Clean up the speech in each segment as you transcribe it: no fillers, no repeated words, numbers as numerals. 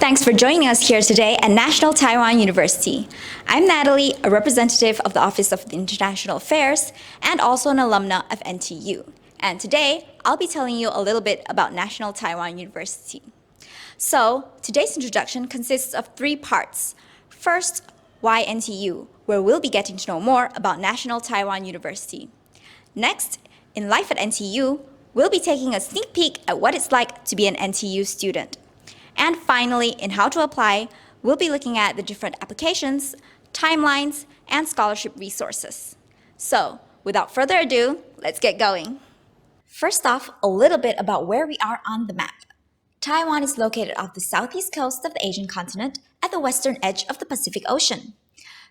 Thanks for joining us here today at National Taiwan University. I'm Natalie, a representative of the Office of International Affairs and also an alumna of NTU. And today, I'll be telling you a little bit about National Taiwan University. So, today's introduction consists of three parts. First, why NTU, where we'll be getting to know more about National Taiwan University. Next, in life at NTU, we'll be taking a sneak peek at what it's like to be an NTU student. And finally, in how to apply, we'll be looking at the different applications, timelines, and scholarship resources. So, without further ado, let's get going. First off, a little bit about where we are on the map. Taiwan is located off the southeast coast of the Asian continent at the western edge of the Pacific Ocean.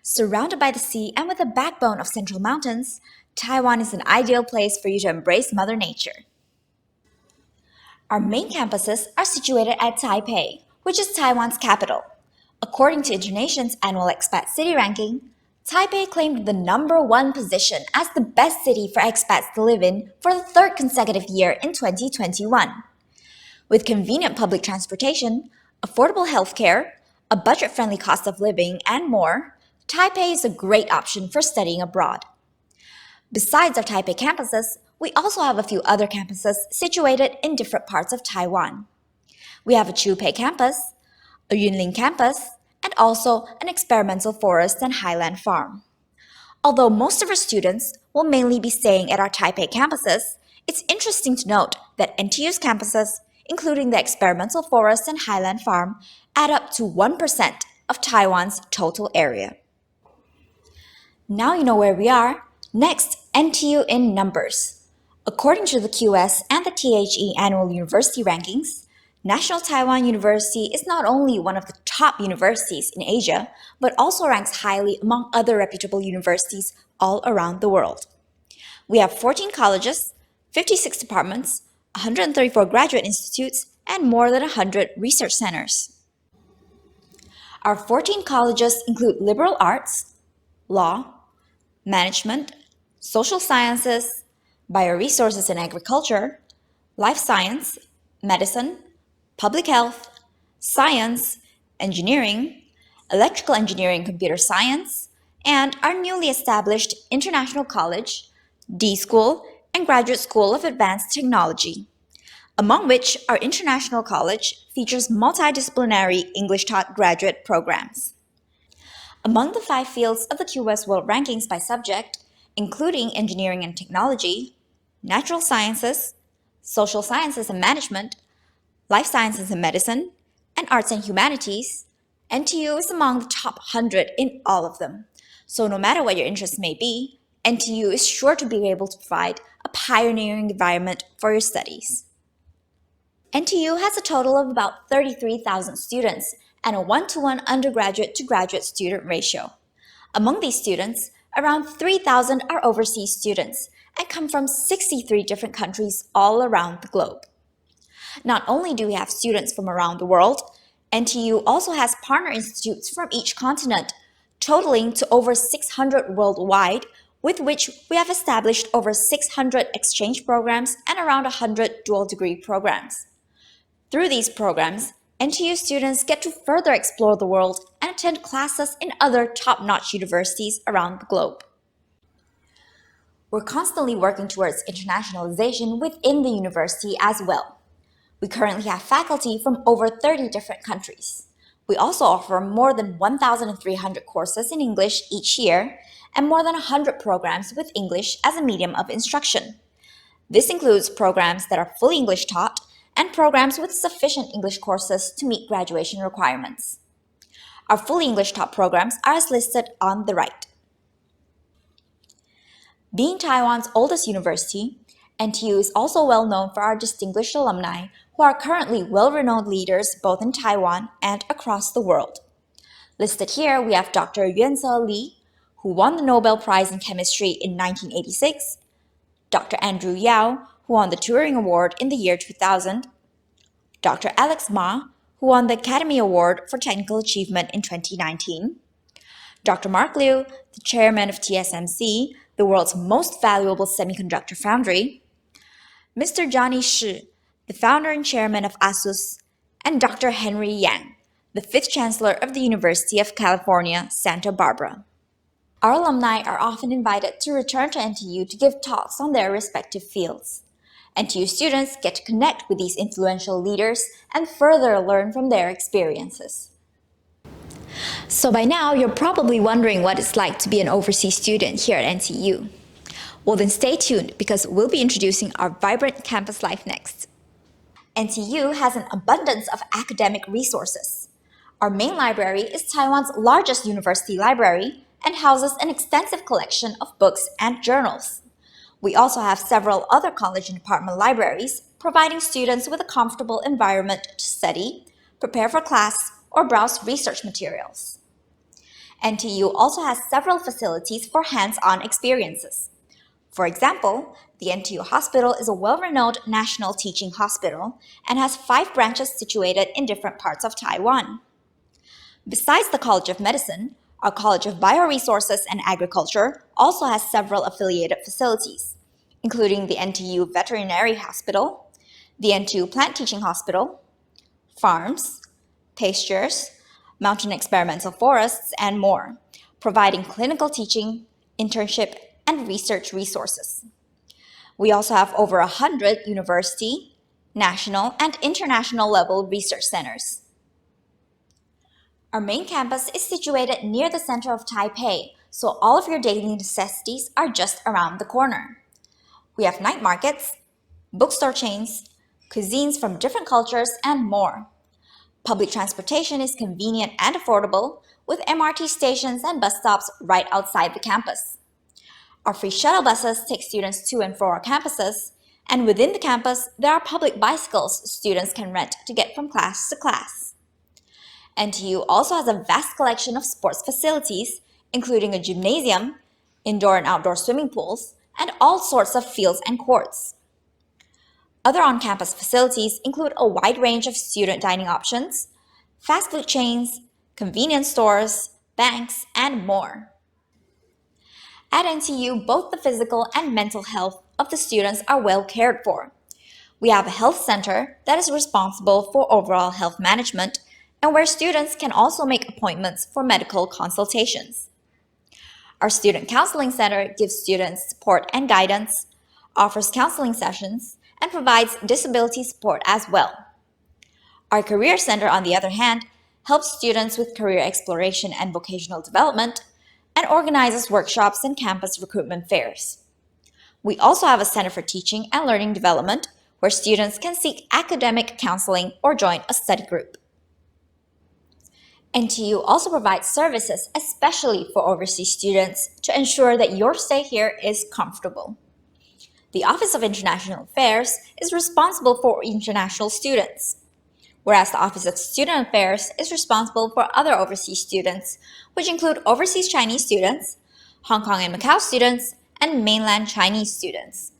Surrounded by the sea and with a backbone of central mountains, Taiwan is an ideal place for you to embrace Mother Nature. Our main campuses are situated at Taipei, which is Taiwan's capital. According to Internation's annual expat city ranking, Taipei claimed the #1 position as the best city for expats to live in for the third consecutive year in 2021. With convenient public transportation, affordable healthcare, a budget-friendly cost of living, and more, Taipei is a great option for studying abroad. Besides our Taipei campuses, we also have a few other campuses situated in different parts of Taiwan. We have a Chupei campus, a Yunlin campus, and also an experimental forest and highland farm. Although most of our students will mainly be staying at our Taipei campuses, it's interesting to note that NTU's campuses, including the experimental forest and highland farm, add up to 1% of Taiwan's total area. Now you know where we are. Next, NTU in numbers. According to the QS and the THE annual university rankings, National Taiwan University is not only one of the top universities in Asia, but also ranks highly among other reputable universities all around the world. We have 14 colleges, 56 departments, 134 graduate institutes, and more than 100 research centers. Our 14 colleges include liberal arts, law, management, social sciences, bioresources and agriculture, life science, medicine, public health, science, engineering, electrical engineering, computer science, and our newly established International College, D School, and Graduate School of Advanced Technology, among which our International College features multidisciplinary English-taught graduate programs. Among the 5 fields of the QS World Rankings by subject, including engineering and technology, natural sciences, social sciences and management, life sciences and medicine, and arts and humanities, NTU is among the top 100 in all of them. So no matter what your interests may be, NTU is sure to be able to provide a pioneering environment for your studies. NTU has a total of about 33,000 students and a 1-to-1 undergraduate to graduate student ratio. Among these students, around 3,000 are overseas students and come from 63 different countries all around the globe. Not only do we have students from around the world, NTU also has partner institutes from each continent, totaling to over 600 worldwide, with which we have established over 600 exchange programs and around 100 dual degree programs. Through these programs, NTU students get to further explore the world and attend classes in other top-notch universities around the globe. We're constantly working towards internationalization within the university as well. We currently have faculty from over 30 different countries. We also offer more than 1,300 courses in English each year and more than 100 programs with English as a medium of instruction. This includes programs that are fully English taught and programs with sufficient English courses to meet graduation requirements. Our fully English taught programs are as listed on the right. Being Taiwan's oldest university, NTU is also well known for our distinguished alumni who are currently well-renowned leaders both in Taiwan and across the world. Listed here, we have Dr. Yuanze Li, who won the Nobel Prize in Chemistry in 1986, Dr. Andrew Yao, who won the Turing Award in the year 2000, Dr. Alex Ma, who won the Academy Award for Technical Achievement in 2019, Dr. Mark Liu, the chairman of TSMC, the world's most valuable semiconductor foundry, Mr. Johnny Shi, the founder and chairman of ASUS, and Dr. Henry Yang, the 5th Chancellor of the University of California, Santa Barbara. Our alumni are often invited to return to NTU to give talks on their respective fields. NTU students get to connect with these influential leaders and further learn from their experiences. So by now, you're probably wondering what it's like to be an overseas student here at NTU. Well, then stay tuned because we'll be introducing our vibrant campus life next. NTU has an abundance of academic resources. Our main library is Taiwan's largest university library and houses an extensive collection of books and journals. We also have several other college and department libraries, providing students with a comfortable environment to study, prepare for class, or browse research materials. NTU also has several facilities for hands-on experiences. For example, the NTU Hospital is a well-renowned national teaching hospital and has 5 branches situated in different parts of Taiwan. Besides the College of Medicine, our College of Bioresources and Agriculture also has several affiliated facilities, including the NTU Veterinary Hospital, the NTU Plant Teaching Hospital, farms, pastures, mountain experimental forests, and more, providing clinical teaching, internship, and research resources. We also have over 100 university, national, and international level research centers. Our main campus is situated near the center of Taipei, so all of your daily necessities are just around the corner. We have night markets, bookstore chains, cuisines from different cultures, and more. Public transportation is convenient and affordable, with MRT stations and bus stops right outside the campus. Our free shuttle buses take students to and from our campuses, and within the campus, there are public bicycles students can rent to get from class to class. NTU also has a vast collection of sports facilities, including a gymnasium, indoor and outdoor swimming pools, and all sorts of fields and courts. Other on-campus facilities include a wide range of student dining options, fast food chains, convenience stores, banks, and more. At NTU, both the physical and mental health of the students are well cared for. We have a health center that is responsible for overall health management and where students can also make appointments for medical consultations. Our Student Counseling Center gives students support and guidance, offers counseling sessions, and provides disability support as well. Our Career Center, on the other hand, helps students with career exploration and vocational development, and organizes workshops and campus recruitment fairs. We also have a Center for Teaching and Learning Development, where students can seek academic counseling or join a study group. NTU also provides services especially for overseas students to ensure that your stay here is comfortable. The Office of International Affairs is responsible for international students, whereas the Office of Student Affairs is responsible for other overseas students, which include overseas Chinese students, Hong Kong and Macau students, and mainland Chinese students.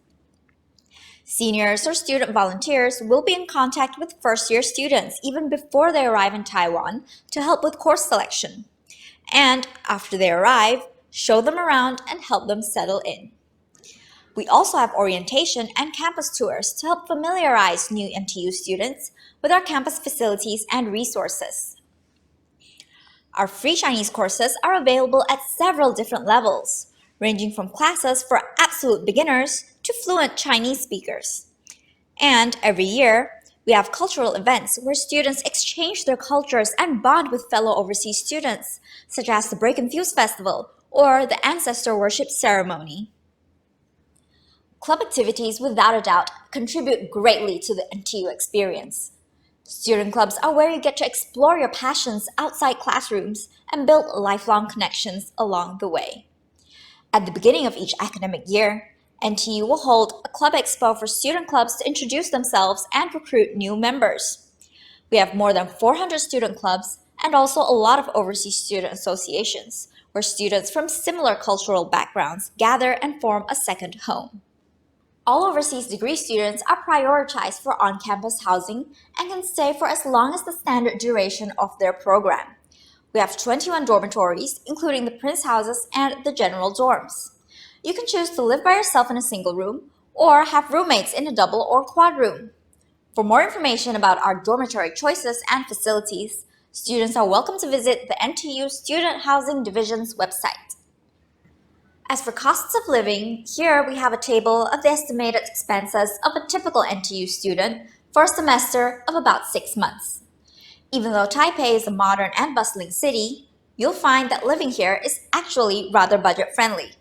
Seniors or student volunteers will be in contact with first-year students even before they arrive in Taiwan to help with course selection. And after they arrive, show them around and help them settle in. We also have orientation and campus tours to help familiarize new NTU students with our campus facilities and resources. Our free Chinese courses are available at several different levels, ranging from classes for absolute beginners to fluent Chinese speakers. And every year, we have cultural events where students exchange their cultures and bond with fellow overseas students, such as the Break and Fuse Festival or the Ancestor Worship Ceremony. Club activities, without a doubt, contribute greatly to the NTU experience. Student clubs are where you get to explore your passions outside classrooms and build lifelong connections along the way. At the beginning of each academic year, NTU will hold a club expo for student clubs to introduce themselves and recruit new members. We have more than 400 student clubs and also a lot of overseas student associations, where students from similar cultural backgrounds gather and form a second home. All overseas degree students are prioritized for on-campus housing and can stay for as long as the standard duration of their program. We have 21 dormitories, including the Prince houses and the general dorms. You can choose to live by yourself in a single room or have roommates in a double or quad room. For more information about our dormitory choices and facilities, students are welcome to visit the NTU Student Housing Division's website. As for costs of living, here we have a table of the estimated expenses of a typical NTU student for a semester of about 6 months. Even though Taipei is a modern and bustling city, you'll find that living here is actually rather budget-friendly.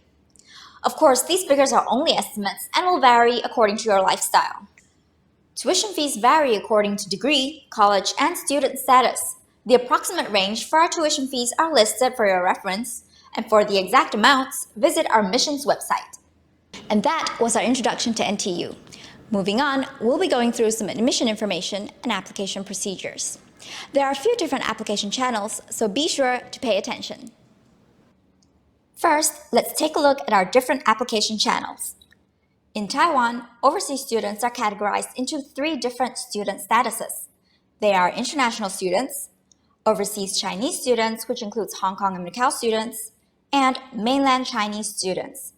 Of course, these figures are only estimates and will vary according to your lifestyle. Tuition fees vary according to degree, college, and student status. The approximate range for our tuition fees are listed for your reference, and for the exact amounts, visit our missions website. And that was our introduction to NTU. Moving on, we'll be going through some admission information and application procedures. There are a few different application channels, so be sure to pay attention. First, let's take a look at our different application channels. In Taiwan, overseas students are categorized into 3 different student statuses. They are international students, overseas Chinese students, which includes Hong Kong and Macau students, and mainland Chinese students.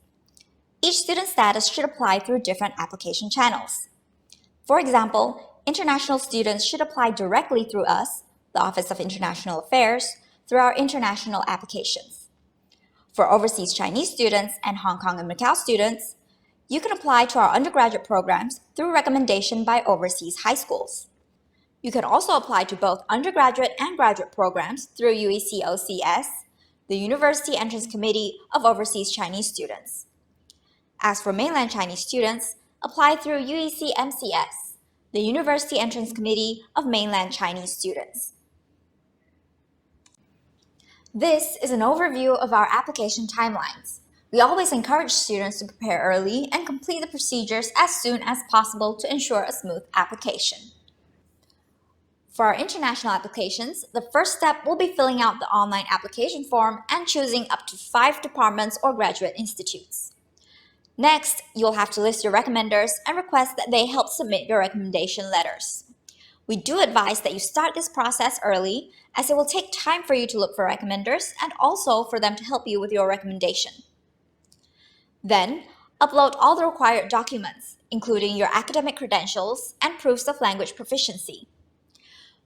Each student status should apply through different application channels. For example, international students should apply directly through us, the Office of International Affairs, through our international applications. For overseas Chinese students and Hong Kong and Macau students, you can apply to our undergraduate programs through recommendation by overseas high schools. You can also apply to both undergraduate and graduate programs through UEC-OCS, the University Entrance Committee of Overseas Chinese Students. As for mainland Chinese students, apply through UEC-MCS, the University Entrance Committee of Mainland Chinese Students. This is an overview of our application timelines. We always encourage students to prepare early and complete the procedures as soon as possible to ensure a smooth application. For our international applications, the first step will be filling out the online application form and choosing up to 5 departments or graduate institutes. Next, you'll have to list your recommenders and request that they help submit your recommendation letters. We do advise that you start this process early, as it will take time for you to look for recommenders and also for them to help you with your recommendation. Then, upload all the required documents, including your academic credentials and proofs of language proficiency.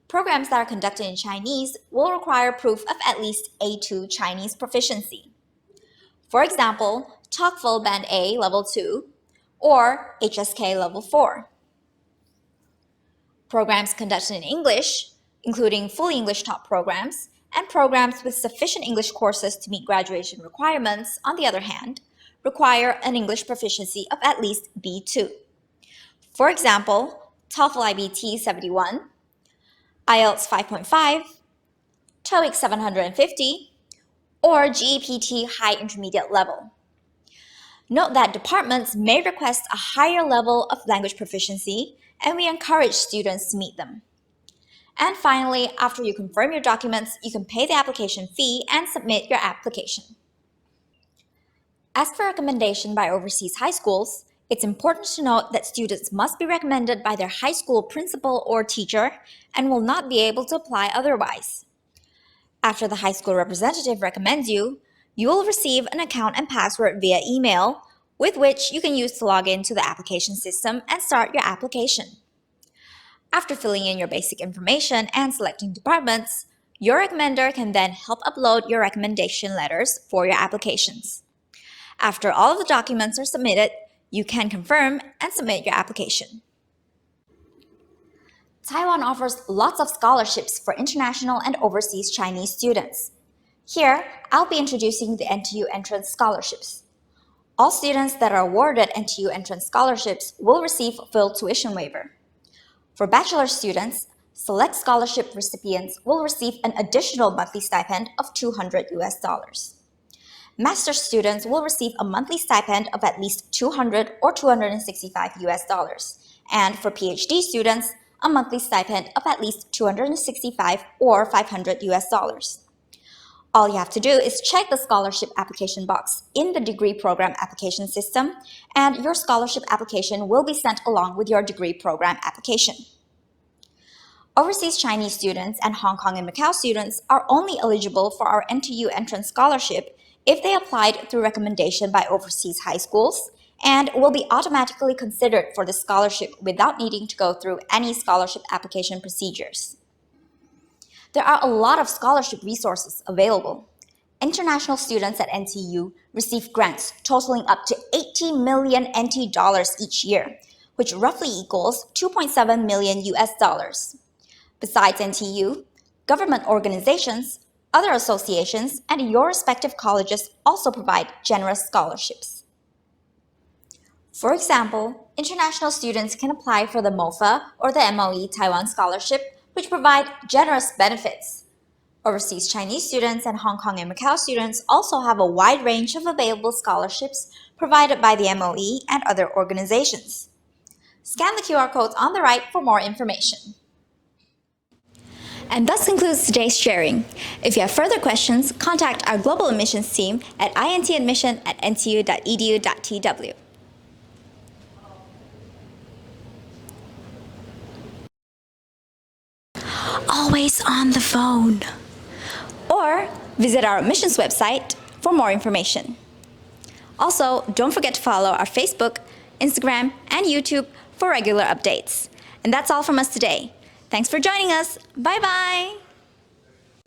Programs that are conducted in Chinese will require proof of at least A2 Chinese proficiency. For example, TOEFL Band A Level 2 or HSK Level 4. Programs conducted in English, including fully English taught programs, and programs with sufficient English courses to meet graduation requirements, on the other hand, require an English proficiency of at least B2. For example, TOEFL IBT 71, IELTS 5.5, TOEIC 750, or GEPT High Intermediate Level. Note that departments may request a higher level of language proficiency, and we encourage students to meet them. And finally, after you confirm your documents, you can pay the application fee and submit your application. As for recommendation by overseas high schools, it's important to note that students must be recommended by their high school principal or teacher and will not be able to apply otherwise. After the high school representative recommends you, you will receive an account and password via email, with which you can use to log into the application system and start your application. After filling in your basic information and selecting departments, your recommender can then help upload your recommendation letters for your applications. After all of the documents are submitted, you can confirm and submit your application. Taiwan offers lots of scholarships for international and overseas Chinese students. Here, I'll be introducing the NTU entrance scholarships. All students that are awarded NTU entrance scholarships will receive full tuition waiver. For bachelor students, select scholarship recipients will receive an additional monthly stipend of $200. Master students will receive a monthly stipend of at least $200 or $265. And for PhD students, a monthly stipend of at least $265 or $500. All you have to do is check the scholarship application box in the degree program application system, and your scholarship application will be sent along with your degree program application. Overseas Chinese students and Hong Kong and Macau students are only eligible for our NTU entrance scholarship if they applied through recommendation by overseas high schools, and will be automatically considered for the scholarship without needing to go through any scholarship application procedures. There are a lot of scholarship resources available. International students at NTU receive grants totaling up to 80 million NT dollars each year, which roughly equals 2.7 million US dollars. Besides NTU, government organizations, other associations, and your respective colleges also provide generous scholarships. For example, international students can apply for the MOFA or the MOE Taiwan Scholarship, which provide generous benefits. Overseas Chinese students and Hong Kong and Macau students also have a wide range of available scholarships provided by the MOE and other organizations. Scan the QR codes on the right for more information. And thus concludes today's sharing. If you have further questions, contact our global admissions team at intadmission@ntu.edu.tw. Always on the phone. Or visit our admissions website for more information. Also, don't forget to follow our Facebook, Instagram, and YouTube for regular updates. And that's all from us today. Thanks for joining us. Bye-bye.